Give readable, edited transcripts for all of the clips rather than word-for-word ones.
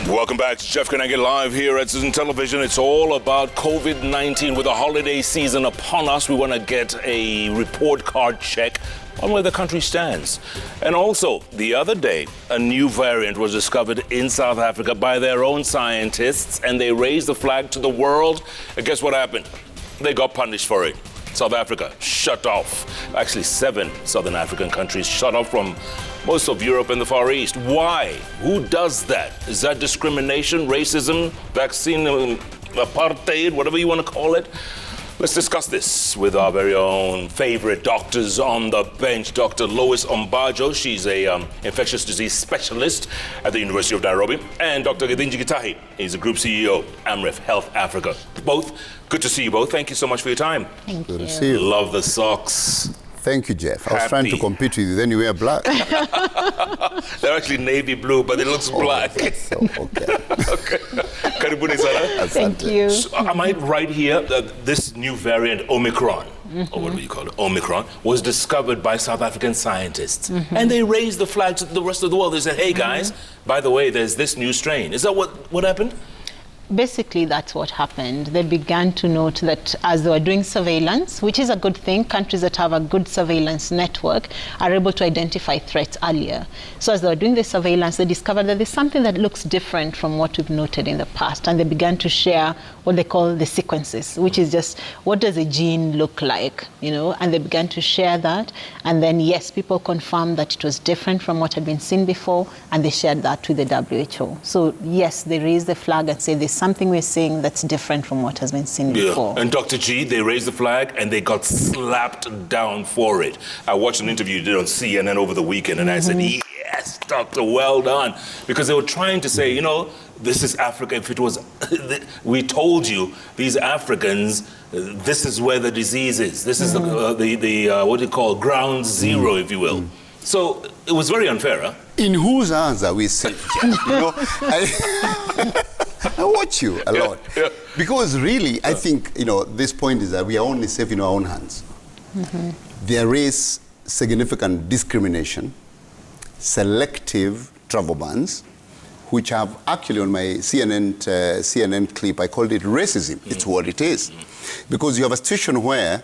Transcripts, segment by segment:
Welcome back to Jeff Kananga Live here at Citizen Television. It's all about COVID-19. With the holiday season upon us, we want to get a report card check on where the country stands. And also, the other day, a new variant was discovered in South Africa by their own scientists, and they raised the flag to the world. And guess what happened? They got punished for it. South Africa shut off. Actually, 7 Southern African countries shut off from most of Europe and the Far East. Why? Who does that? Is that discrimination, racism, vaccine, apartheid, whatever you want to call it? Let's discuss this with our very own favorite doctors on the bench, Dr. Lois Ombajo. She's a infectious disease specialist at the University of Nairobi. And Dr. Gedinji Gitahi. He's the group CEO, Amref Health Africa. Both, good to see you both. Thank you so much for your time. Thank you. Good to see you. Love the socks. Thank you, Jeff. I was trying to compete with you, then you wear black. They're actually navy blue, but it looks black. So, okay. Okay. Karibuni sana. Thank you. So, am I right here that this new variant, Omicron, or what do you call it, Omicron, was discovered by South African scientists? And they raised the flag to the rest of the world. They said, hey guys, by the way, there's this new strain. Is that what happened? Basically, that's what happened. They began to note that as they were doing surveillance, which is a good thing, countries that have a good surveillance network are able to identify threats earlier. So as they were doing the surveillance, they discovered that there's something that looks different from what we've noted in the past. And they began to share what they call the sequences, which is just what does a gene look like, you know? And they began to share that. And then, yes, people confirmed that it was different from what had been seen before, and they shared that with the WHO. So, yes, they raised the flag and said there's something we're seeing that's different from what has been seen before. And Dr. G, they raised the flag and they got slapped down for it. I watched an interview you did on CNN over the weekend, and I said, yes, doctor, well done. Because they were trying to say, you know, this is Africa. If it was, we told you, these Africans, this is where the disease is. This is the what do you call, ground zero, if you will. So it was very unfair, huh? In whose hands are we safe? You know, I watch you a lot. Yeah. Because really, I think, you know, this point is that we are only safe in our own hands. There is significant discrimination, selective travel bans, which have actually on my CNN clip, I called it racism. It's what it is. Because you have a situation where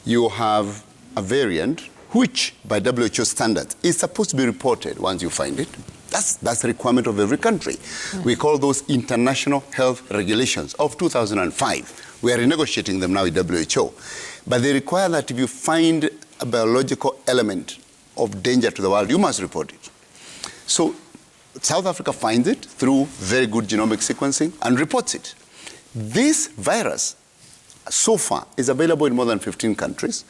you have a variant which, by WHO standards, is supposed to be reported once you find it. That's the requirement of every country. We call those international health regulations of 2005. We are renegotiating them now with WHO. But they require that if you find a biological element of danger to the world, you must report it. So South Africa finds it through very good genomic sequencing and reports it. This virus, so far, is available in more than 15 countries.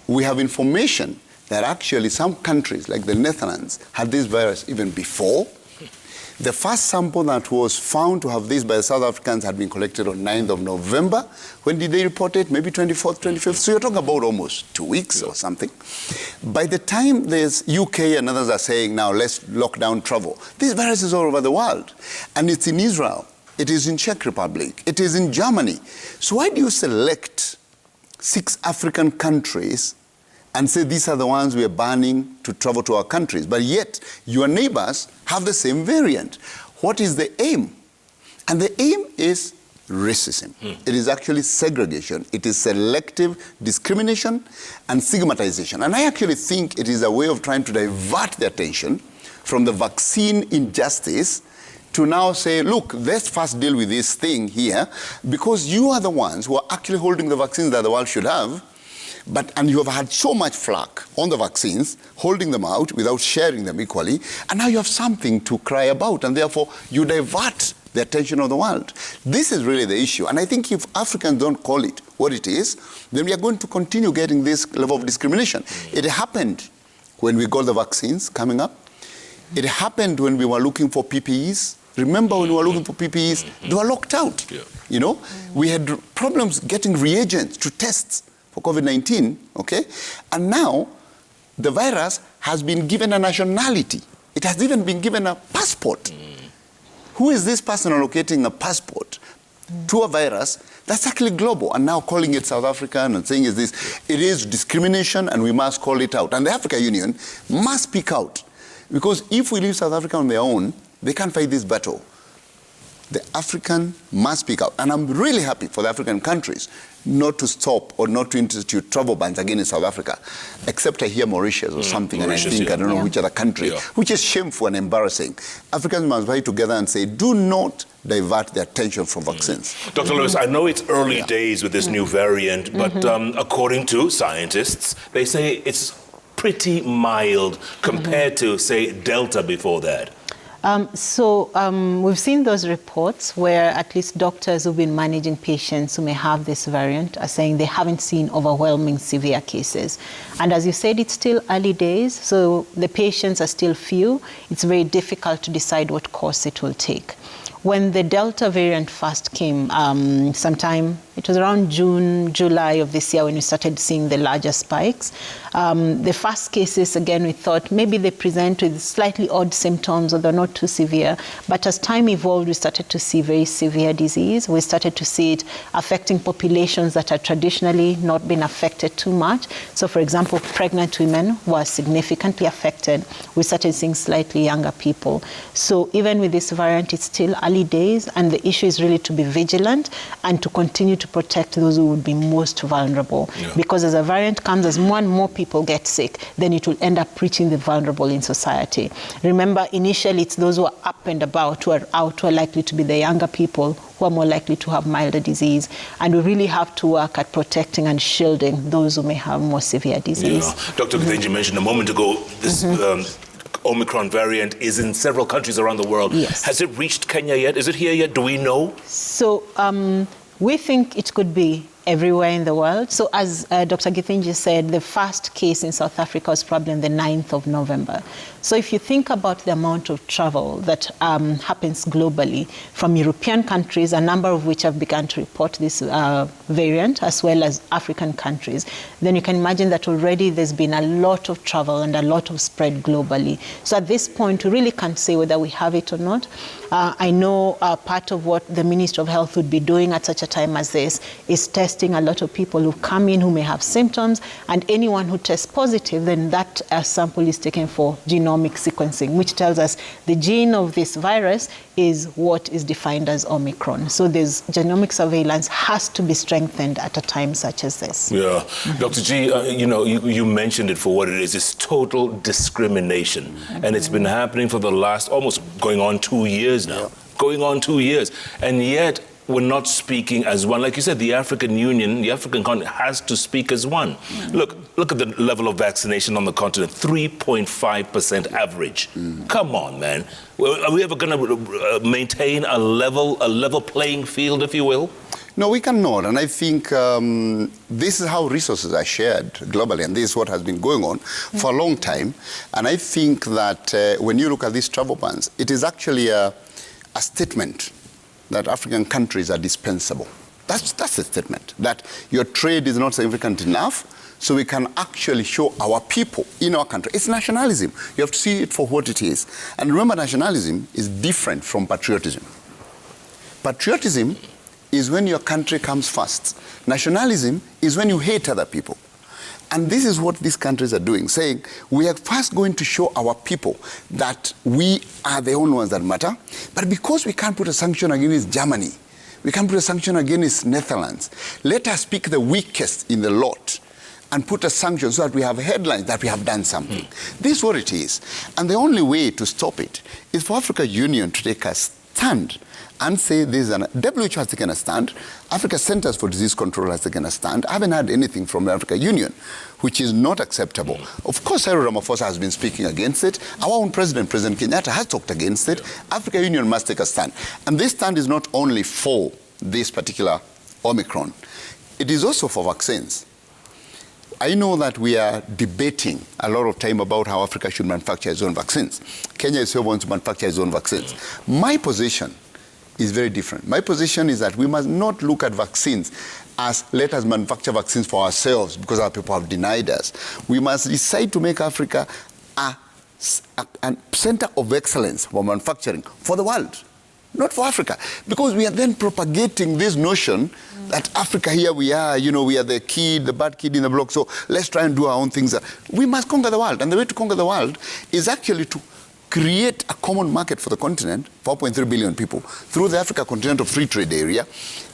We have information that actually some countries, like the Netherlands, had this virus even before. The first sample that was found to have this by the South Africans had been collected on 9th of November. When did they report it? Maybe 24th, 25th. So you're talking about almost 2 weeks or something. By the time there's UK and others are saying, now let's lock down travel, this virus is all over the world. And it's in Israel. It is in Czech Republic. It is in Germany. So why do you select 6 African countries and say these are the ones we are banning to travel to our countries, but yet your neighbors have the same variant? What is the aim? And the aim is racism. It is actually segregation. It is selective discrimination and stigmatization. And I actually think it is a way of trying to divert the attention from the vaccine injustice to now say, look, let's first deal with this thing here, because you are the ones who are actually holding the vaccines that the world should have. And you have had so much flack on the vaccines, holding them out without sharing them equally, and now you have something to cry about, and therefore you divert the attention of the world. This is really the issue, and I think if Africans don't call it what it is, then we are going to continue getting this level of discrimination. It happened when we got the vaccines coming up. It happened when we were looking for PPEs. Remember when we were looking for PPEs, they were locked out. You know, we had problems getting reagents to tests for COVID-19, okay? And now the virus has been given a nationality. It has even been given a passport. Who is this person allocating a passport to a virus that's actually global and now calling it South African and saying is this? It is discrimination and we must call it out. And the African Union must speak out, because if we leave South Africa on their own, they can't fight this battle. the African must speak out. And I'm really happy for the African countries not to stop or not to institute travel bans again in South Africa, except I hear Mauritius or something, Mauritius, and I think, I don't know which other country, which is shameful and embarrassing. Africans must rally together and say, do not divert the attention from vaccines. Dr. Lewis, I know it's early days with this new variant, but according to scientists, they say it's pretty mild compared to, say, Delta before that. We've seen those reports where at least doctors who've been managing patients who may have this variant are saying they haven't seen overwhelming severe cases. And as you said, it's still early days, so the patients are still few. It's very difficult to decide what course it will take. When the Delta variant first came, sometime, it was around June, July of this year when we started seeing the larger spikes. The first cases, again, we thought maybe they present with slightly odd symptoms or they're not too severe. But as time evolved, we started to see very severe disease. We started to see it affecting populations that are traditionally not been affected too much. So, for example, pregnant women were significantly affected. We started seeing slightly younger people. So even with this variant, it's still early days, and the issue is really to be vigilant and to continue to protect those who would be most vulnerable. Because as a variant comes, as more and more people get sick, then it will end up reaching the vulnerable in society. Remember, initially it's those who are up and about, who are out, who are likely to be the younger people, who are more likely to have milder disease. And we really have to work at protecting and shielding those who may have more severe disease. Dr. Kithenji mentioned a moment ago, this Omicron variant is in several countries around the world. Yes. Has it reached Kenya yet? Is it here yet? Do we know? So we think it could be everywhere in the world. So as Dr. Kithenji said, the first case in South Africa was probably on the 9th of November. So if you think about the amount of travel that happens globally from European countries, a number of which have begun to report this variant, as well as African countries, then you can imagine that already there's been a lot of travel and a lot of spread globally. So at this point, we really can't say whether we have it or not. I know part of what the Ministry of Health would be doing at such a time as this is testing a lot of people who come in who may have symptoms, and anyone who tests positive, then that sample is taken for genomic sequencing, which tells us the gene of this virus is what is defined as Omicron. So this genomic surveillance has to be strengthened at a time such as this. Yeah. Dr. G, you mentioned it for what it is. It's total discrimination. And it's been happening for the last almost going on 2 years now. Going on 2 years. And yet we're not speaking as one. Like you said, the African Union, the African continent has to speak as one. Look at the level of vaccination on the continent, 3.5% average. Come on, man. Are we ever going to maintain a level playing field, if you will? No, we cannot. And I think this is how resources are shared globally. And this is what has been going on for a long time. And I think that when you look at these travel bans, it is actually a statement that African countries are dispensable. That's the statement, that your trade is not significant enough, so we can actually show our people in our country. It's nationalism. You have to see it for what it is. And remember, nationalism is different from patriotism. Patriotism is when your country comes first. Nationalism is when you hate other people. And this is what these countries are doing, saying we are first going to show our people that we are the only ones that matter. But because we can't put a sanction against Germany, we can't put a sanction against Netherlands, let us pick the weakest in the lot and put a sanction so that we have headlines that we have done something. This is what it is. And the only way to stop it is for African Union to take a stand and say this is WHO has taken a stand, Africa Centers for Disease Control has taken a stand. I haven't heard anything from the African Union, which is not acceptable. Of course, Cyril Ramaphosa has been speaking against it. Our own President Kenyatta, has talked against it. African Union must take a stand. And this stand is not only for this particular Omicron, it is also for vaccines. I know that we are debating a lot of time about how Africa should manufacture its own vaccines. Kenya is going to manufacture its own vaccines. My position is very different. My position is that we must not look at vaccines as let us manufacture vaccines for ourselves because our people have denied us. We must decide to make Africa a center of excellence for manufacturing for the world, not for Africa. Because we are then propagating this notion that Africa, here we are, we are the kid, the bad kid in the block, so let's try and do our own things. We must conquer the world. And the way to conquer the world is actually to create a common market for the continent, 4.3 billion people, through the Africa Continental Free Trade Area,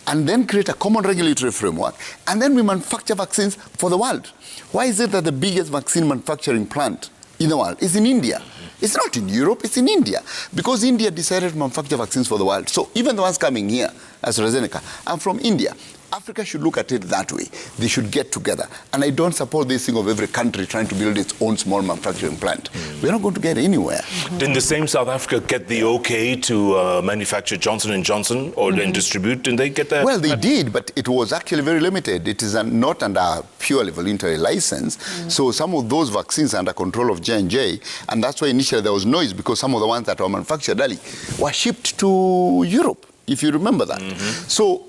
and then create a common regulatory framework, and then we manufacture vaccines for the world. Why is it that the biggest vaccine manufacturing plant in the world is in India? It's not in Europe, it's in India. Because India decided to manufacture vaccines for the world. So even the ones coming here, AstraZeneca, are from India. Africa should look at it that way. They should get together. And I don't support this thing of every country trying to build its own small manufacturing plant. We're not going to get anywhere. Didn't the same South Africa get the okay to manufacture Johnson & Johnson or then distribute? Didn't they get that? Well, they did, but it was actually very limited. It is not under a purely voluntary license. So some of those vaccines are under control of J&J. And that's why initially there was noise, because some of the ones that were manufactured early were shipped to Europe, if you remember that. So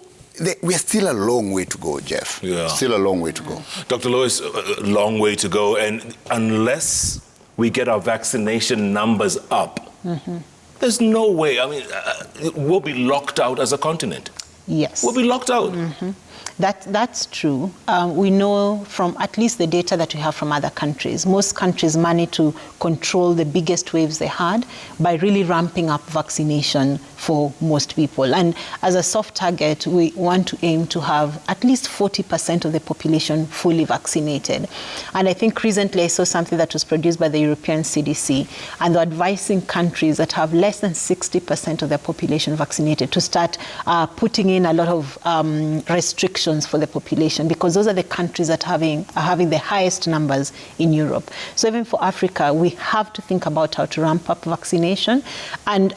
we are still a long way to go, Jeff. Yeah. Still a long way to go. Dr. Lewis, a long way to go. And unless we get our vaccination numbers up, there's no way. I mean, we'll be locked out as a continent. Yes. We'll be locked out. That's true. We know from at least the data that we have from other countries, most countries managed to control the biggest waves they had by really ramping up vaccination for most people. And as a soft target, we want to aim to have at least 40% of the population fully vaccinated. And I think recently I saw something that was produced by the European CDC, and they're advising countries that have less than 60% of their population vaccinated to start putting in a lot of restrictions for the population, because those are the countries that are having the highest numbers in Europe. So even for Africa, we have to think about how to ramp up vaccination. And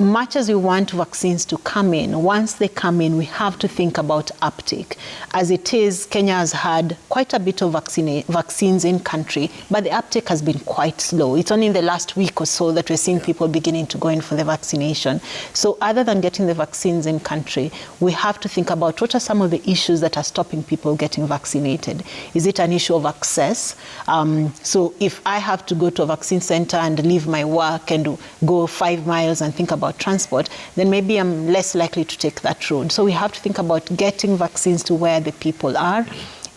much as we want vaccines to come in, once they come in, we have to think about uptake. As it is, Kenya has had quite a bit of vaccines in country, but the uptake has been quite slow. It's only in the last week or so that we're seeing people beginning to go in for the vaccination. So other than getting the vaccines in country, we have to think about what are some of the issues that are stopping people getting vaccinated. Is it an issue of access? So if I have to go to a vaccine center and leave my work and go 5 miles and think about transport, then maybe I'm less likely to take that road. So we have to think about getting vaccines to where the people are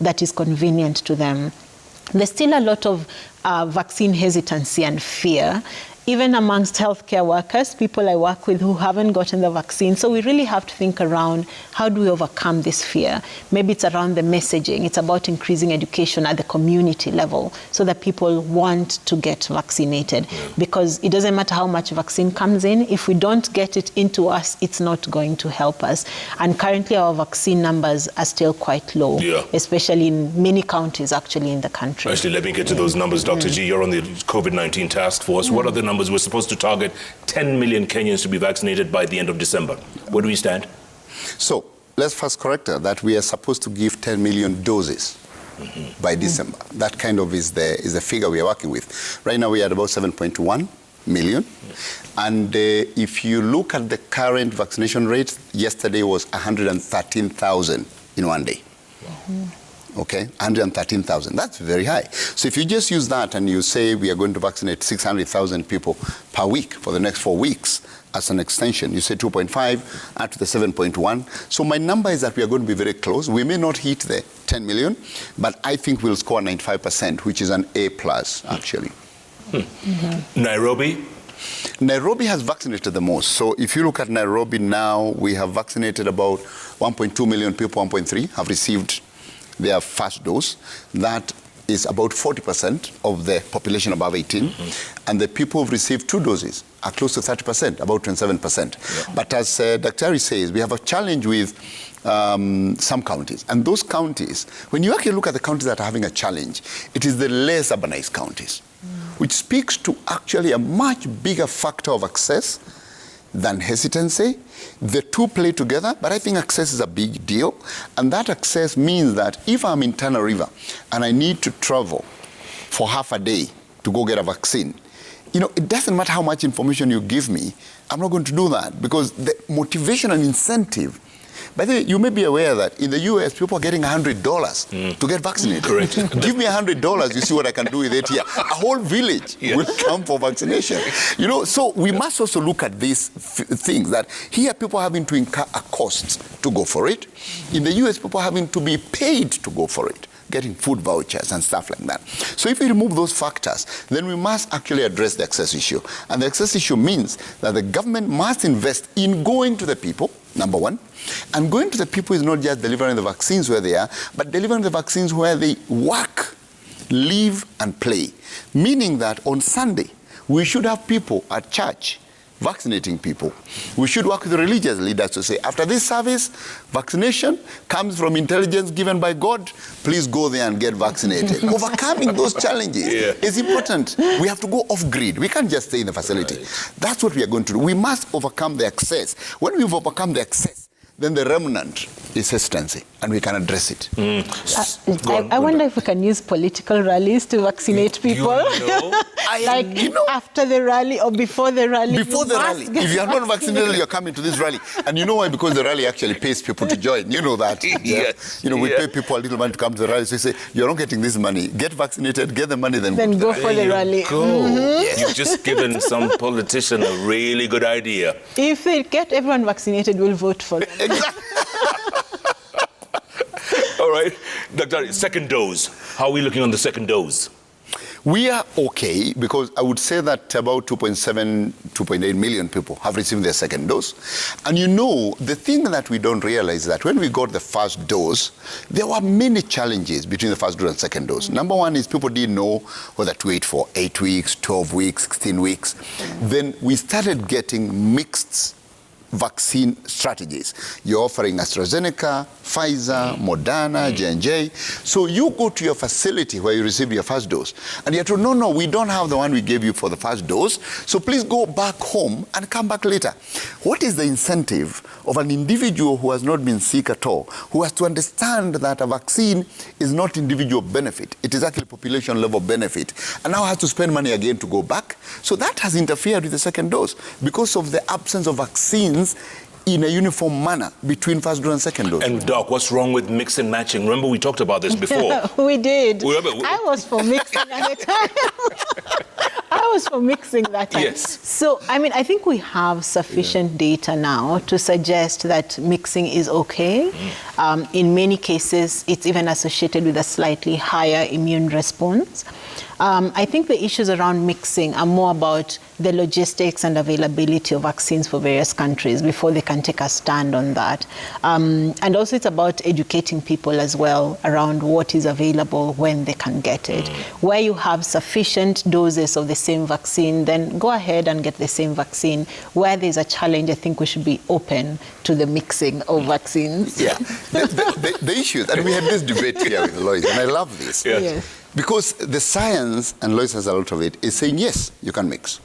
that is convenient to them. There's still a lot of vaccine hesitancy and fear, even amongst healthcare workers, people I work with who haven't gotten the vaccine. So we really have to think around how do we overcome this fear. Maybe it's around the messaging. It's about increasing education at the community level so that people want to get vaccinated. Because it doesn't matter how much vaccine comes in, if we don't get it into us, it's not going to help us. And currently our vaccine numbers are still quite low, especially in many counties actually in the country. Actually, let me get to those numbers. Dr. G, you're on the COVID-19 task force. What are the numbers? We're supposed to target 10 million Kenyans to be vaccinated by the end of December. Where do we stand? So let's first correct that we are supposed to give 10 million doses by December. That kind of is the figure we are working with. Right now we are at about 7.1 million. And if you look at the current vaccination rate, yesterday was 113,000 in one day. Okay, 113,000. That's very high. So if you just use that and you say we are going to vaccinate 600,000 people per week for the next 4 weeks as an extension, you say 2.5, add to the 7.1. So my number is that we are going to be very close. We may not hit the 10 million, but I think we'll score 95%, which is an A+, actually. Nairobi? Nairobi has vaccinated the most. So if you look at Nairobi now, we have vaccinated about 1.2 million people, 1.3 have received their first dose. That is about 40% of the population above 18. And the people who've received 2 doses are close to 30%, about 27%. But as Dr. Ari says, we have a challenge with some counties. And those counties, when you actually look at the counties that are having a challenge, it is the less urbanized counties, which speaks to actually a much bigger factor of access than hesitancy. The two play together, but I think access is a big deal. And that access means that if I'm in Tana River and I need to travel for half a day to go get a vaccine, it doesn't matter how much information you give me, I'm not going to do that, because the motivation and incentive. By the way, you may be aware that in the US, people are getting $100 to get vaccinated. Correct. Give me $100, you see what I can do with it here. A whole village will come for vaccination. So we must also look at these things, that here people are having to incur a cost to go for it. In the US, people are having to be paid to go for it. getting food vouchers and stuff like that. So if we remove those factors, then we must actually address the access issue. And the access issue means that the government must invest in going to the people, number one. And going to the people is not just delivering the vaccines where they are, but delivering the vaccines where they work, live, and play. Meaning that on Sunday, we should have people at church vaccinating people. We should work with the religious leaders to say, after this service, vaccination comes from intelligence given by God. Please go there and get vaccinated. Overcoming those challenges is important. We have to go off-grid. We can't just stay in the facility. Right. That's what we are going to do. We must overcome the excess. When we've overcome the excess, then the remnant is hesitancy, and we can address it. I wonder if we can use political rallies to vaccinate people. After the rally or before the rally. Before the rally. If you are not vaccinated, you are coming to this rally. And you know why? Because the rally actually pays people to join. You know that. Yes. We pay people a little money to come to the rally. So you say, you're not getting this money. Get vaccinated, get the money, then go for the rally. Yes. You've just given some politician a really good idea. If they get everyone vaccinated, we'll vote for them. Exactly. All right. Dr. Second dose. How are we looking on the second dose? We are okay, because I would say that about 2.7, 2.8 million people have received their second dose. And the thing that we don't realize is that when we got the first dose, there were many challenges between the first dose and second dose. Number one is people didn't know whether to wait for 8 weeks, 12 weeks, 16 weeks. Then we started getting mixed vaccine strategies. You're offering AstraZeneca, Pfizer, Moderna, J&J. So you go to your facility where you received your first dose, and you're told, no, we don't have the one we gave you for the first dose, so please go back home and come back later. What is the incentive of an individual who has not been sick at all, who has to understand that a vaccine is not individual benefit, it is actually population level benefit, and now has to spend money again to go back? So that has interfered with the second dose because of the absence of vaccines in a uniform manner between first dose and second dose. And Doc, what's wrong with mix and matching? Remember we talked about this before. We did. I was for mixing at the time. I was for mixing that time. Yes. So, I think we have sufficient data now to suggest that mixing is okay. In many cases, it's even associated with a slightly higher immune response. I think the issues around mixing are more about the logistics and availability of vaccines for various countries before they can take a stand on that. And also it's about educating people as well around what is available when they can get it. Where you have sufficient doses of the same vaccine, then go ahead and get the same vaccine. Where there's a challenge, I think we should be open to the mixing of vaccines. Yeah. The issue, and we had this debate here with Lois, and I love this. Yes. Because the science, and Lois has a lot of it, is saying, yes, you can mix.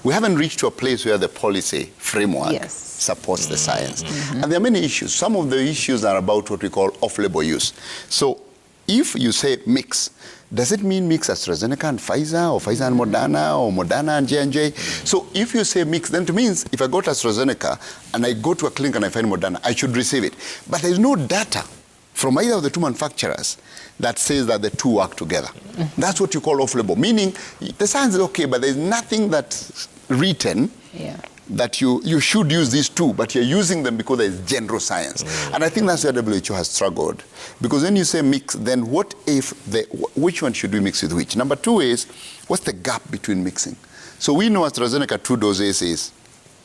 We haven't reached to a place where the policy framework supports the science. And there are many issues. Some of the issues are about what we call off-label use. So if you say mix, does it mean mix AstraZeneca and Pfizer, or Pfizer and Moderna, or Moderna and J&J? So if you say mix, then it means if I got AstraZeneca and I go to a clinic and I find Moderna, I should receive it. But there's no data from either of the two manufacturers that says that the two work together. That's what you call off-label, meaning the science is okay, but there's nothing that's written that you should use these two, but you're using them because there's general science. And I think that's where WHO has struggled. Because when you say mix, then what if, which one should we mix with which? Number two is, what's the gap between mixing? So we know AstraZeneca 2 doses is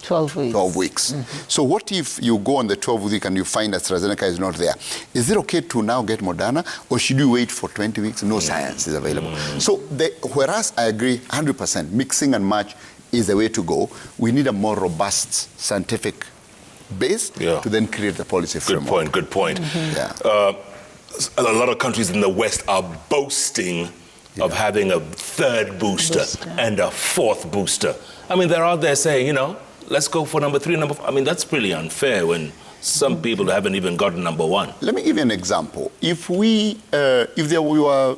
12 weeks. 12 weeks. So what if you go on the 12th week and you find that AstraZeneca is not there? Is it okay to now get Moderna, or should you wait for 20 weeks? No science is available. So whereas I agree 100%, mixing and match is the way to go, we need a more robust scientific base to then create the policy framework. Good point. A lot of countries in the West are boasting of having a third booster and a fourth booster. They're out there saying, let's go for number 3, number 4. That's pretty unfair when some people haven't even gotten number 1. Let me give you an example. If we were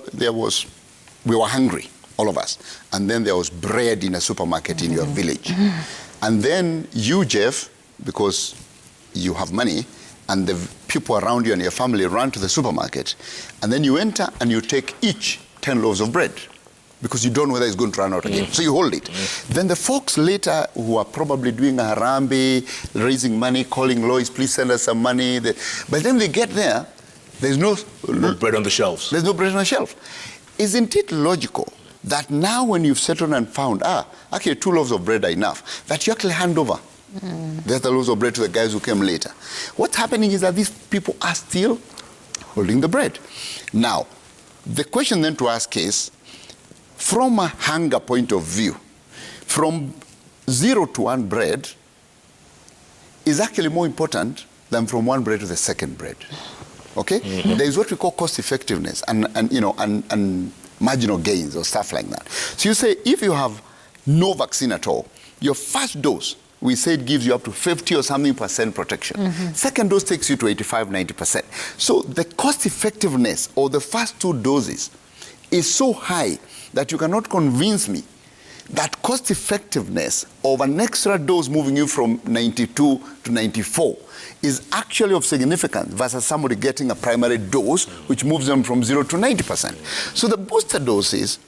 hungry, all of us, and then there was bread in a supermarket in your village, and then you, Jeff, because you have money, and the people around you and your family run to the supermarket, and then you enter and you take each 10 loaves of bread, because you don't know whether it's going to run out again. So you hold it. Then the folks later who are probably doing a harambe, raising money, calling Lois, please send us some money. By the time they get there, There's no bread on the shelves. There's no bread on the shelf. Isn't it logical that now when you've settled and found, actually 2 loaves of bread are enough, that you actually hand over the other loaves of bread to the guys who came later? What's happening is that these people are still holding the bread. Now, the question then to ask is, from a hunger point of view, from 0 to 1 bread is actually more important than from 1 bread to the second bread. Okay? Mm-hmm. There is what we call cost effectiveness and marginal gains or stuff like that. So you say if you have no vaccine at all, your first dose, we say it gives you up to 50 or something % protection. Mm-hmm. Second dose takes you to 85, 90%. So the cost effectiveness of the first 2 doses is so high that you cannot convince me that cost effectiveness of an extra dose moving you from 92 to 94 is actually of significance versus somebody getting a primary dose which moves them from 0 to 90%. So the booster doses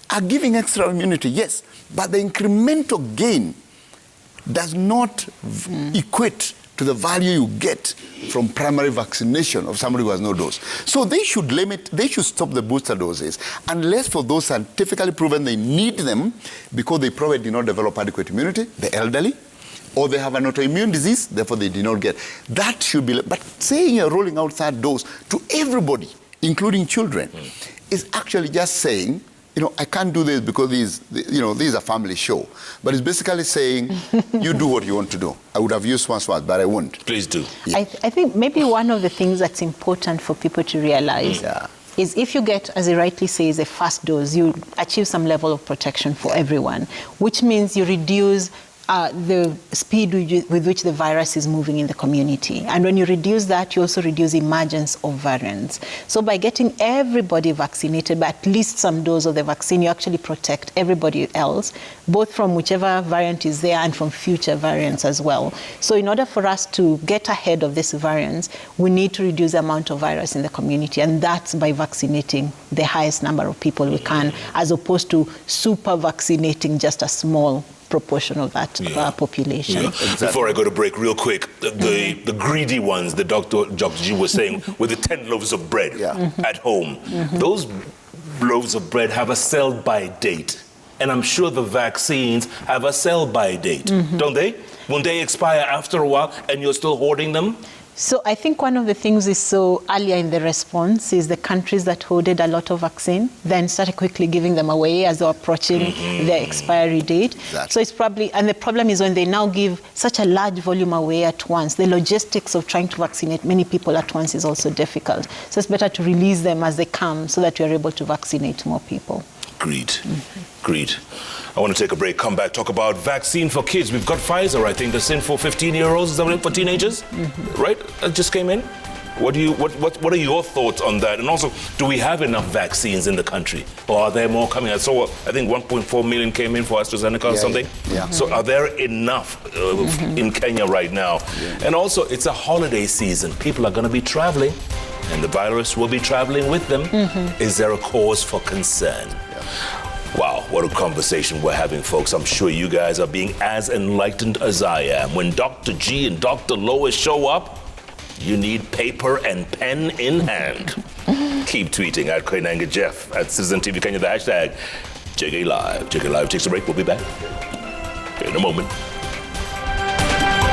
are giving extra immunity, yes, but the incremental gain does not equate to the value you get from primary vaccination of somebody who has no dose. So they should stop the booster doses unless for those scientifically proven they need them because they probably did not develop adequate immunity, the elderly, or they have an autoimmune disease, therefore they did not get. That should be, but saying you're rolling out that dose to everybody, including children, is actually just saying, I can't do this because this is a family show. But it's basically saying, you do what you want to do. I would have used one word, but I won't. Please do. Yeah. I think maybe one of the things that's important for people to realize is if you get, as he rightly says, a first dose, you achieve some level of protection for everyone, which means you reduce the speed with which the virus is moving in the community. And when you reduce that, you also reduce emergence of variants. So by getting everybody vaccinated by at least some dose of the vaccine, you actually protect everybody else, both from whichever variant is there and from future variants as well. So in order for us to get ahead of these variants, we need to reduce the amount of virus in the community. And that's by vaccinating the highest number of people we can, as opposed to super vaccinating just a small proportion of that population. Yeah. Exactly. Before I go to break, real quick, the greedy ones, the Dr. G was saying, with the 10 loaves of bread at home, those loaves of bread have a sell-by date. And I'm sure the vaccines have a sell-by date, don't they? Won't they expire after a while and you're still hoarding them? So I think one of the things is so earlier in the response is the countries that hoarded a lot of vaccine then started quickly giving them away as they're approaching their expiry date. Exactly. So it's probably, and the problem is when they now give such a large volume away at once, the logistics of trying to vaccinate many people at once is also difficult. So it's better to release them as they come so that we're able to vaccinate more people. Agreed. Agreed. I want to take a break, come back, talk about vaccine for kids. We've got Pfizer, I think, that's in for 15-year-olds, is that right, for teenagers? Right? That just came in. What are your thoughts on that? And also, do we have enough vaccines in the country? Or are there more coming? I saw, I think 1.4 million came in for AstraZeneca or something. Yeah. So are there enough in Kenya right now? Yeah. And also, it's a holiday season. People are going to be traveling, and the virus will be traveling with them. Is there a cause for concern? Wow, what a conversation we're having, folks. I'm sure you guys are being as enlightened as I am. When Dr. G and Dr. Lois show up, you need paper and pen in hand. Keep tweeting at Koinanga Jeff, at Citizen TV Kenya, the hashtag JKLIVE. JKLIVE takes a break. We'll be back in a moment.